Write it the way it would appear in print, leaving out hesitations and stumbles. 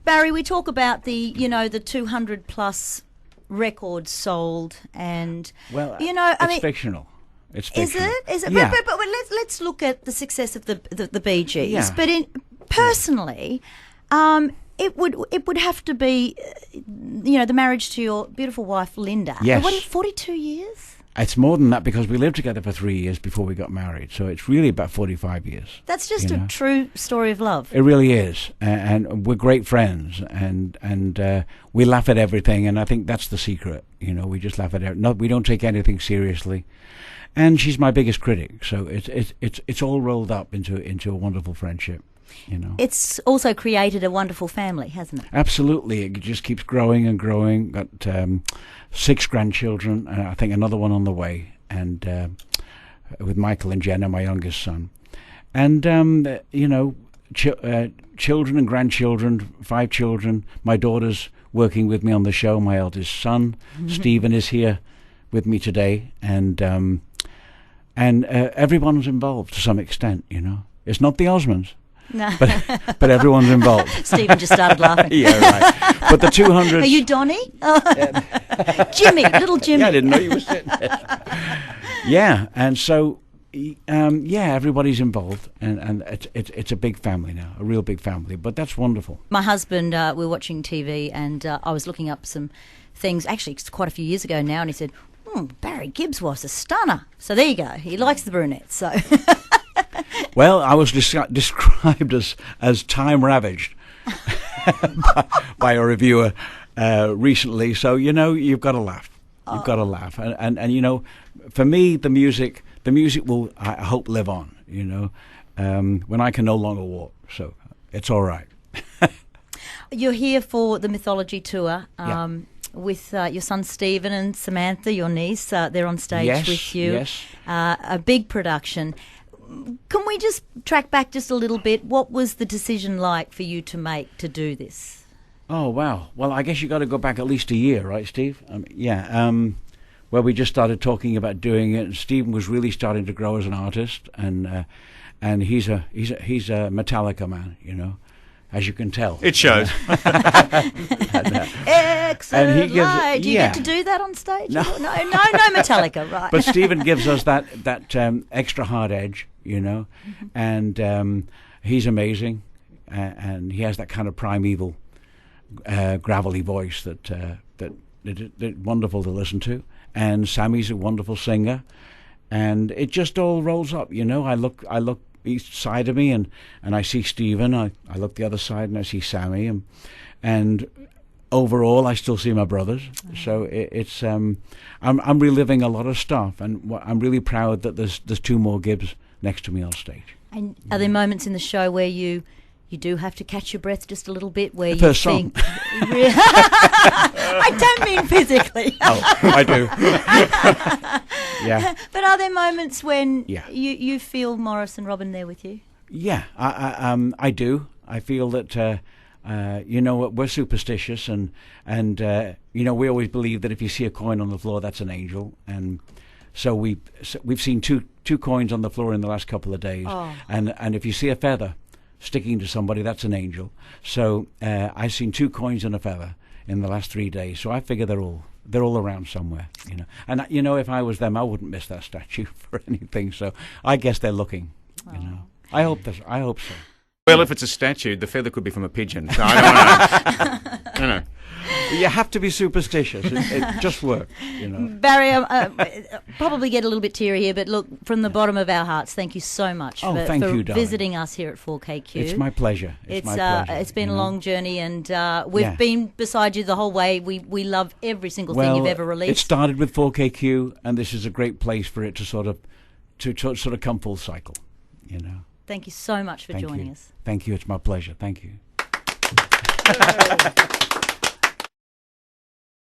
Barry, we talk about the 200 plus records sold, and it's fictional. It's fictional. Is it? Yeah. But let's look at the success of the Bee Gees. Yeah. But personally, it would have to be, the marriage to your beautiful wife Linda. Yes. What, 42 years? It's more than that because we lived together for 3 years before we got married. So it's really about 45 years. That's just a true story of love. It really is. And we're great friends. And we laugh at everything. And I think that's the secret. We just laugh at everything. We don't take anything seriously. And she's my biggest critic. So it's all rolled up into a wonderful friendship. It's also created a wonderful family, hasn't it? Absolutely. It just keeps growing and growing. Got 6 grandchildren, and I think another one on the way, and with Michael and Jenna, my youngest son. And, children and grandchildren, 5 children. My daughter's working with me on the show, my eldest son. Stephen is here with me today, and everyone's involved to some extent, It's not the Osmonds. No. But everyone's involved. Stephen just started laughing. Yeah, right. But the 200... Are you Donnie? Jimmy, little Jimmy. Yeah, I didn't know you were sitting there. Yeah, and so, everybody's involved, and it's a big family now, a real big family, but that's wonderful. My husband, we were watching TV, and I was looking up some things, actually it's quite a few years ago now, and he said, Barry Gibbs was a stunner. So there you go. He likes the brunettes, so... Well, I was described as time-ravaged by a reviewer recently. So, you've got to laugh. You've got to laugh. And for me, the music will, I hope, live on, when I can no longer walk. So it's all right. You're here for the Mythology Tour. With your son Stephen and Samantha, your niece. They're on stage with you. Yes. A big production. Can we just track back just a little bit? What was the decision like for you to make to do this? Oh, wow. Well, I guess you got to go back at least a year, right, Steve? Where we just started talking about doing it. And Stephen was really starting to grow as an artist, and he's a Metallica man, as you can tell. It shows. Excellent. And he gives, do you get to do that on stage? No, no Metallica, right? But Stephen gives us that extra hard edge, and he's amazing, and he has that kind of primeval, gravelly voice that wonderful to listen to. And Sammy's a wonderful singer, and it just all rolls up, I look each side of me, and I see Stephen. I look the other side, and I see Sammy, and overall, I still see my brothers. So it's I'm reliving a lot of stuff, and I'm really proud that there's 2 more Gibbs next to me on stage. And are there moments in the show where you do have to catch your breath just a little bit, where the you first think? Song. I don't mean physically. Oh, I do. Yeah. But are there moments when Yeah. you feel Morris and Robin there with you? Yeah, I do. I feel that we're superstitious, and we always believe that if you see a coin on the floor, that's an angel, and so we've seen two coins on the floor in the last couple of days, and if you see a feather sticking to somebody, that's an angel. So I've seen 2 coins and a feather in the last 3 days. So I figure they're all around somewhere, And if I was them, I wouldn't miss that statue for anything. So I guess they're looking, I hope so. Well, if it's a statue, the feather could be from a pigeon. So I don't know. You have to be superstitious. It just works, Barry, probably get a little bit teary here, but look, from the bottom of our hearts, thank you so much for visiting us here at 4KQ. It's my pleasure. It's been a long journny, and we've been beside you the whole way. We love every single thing you've ever released. It started with 4KQ, and this is a great place for it to sort of come full cycle, Thank you so much for joining us. Thank you. It's my pleasure. Thank you.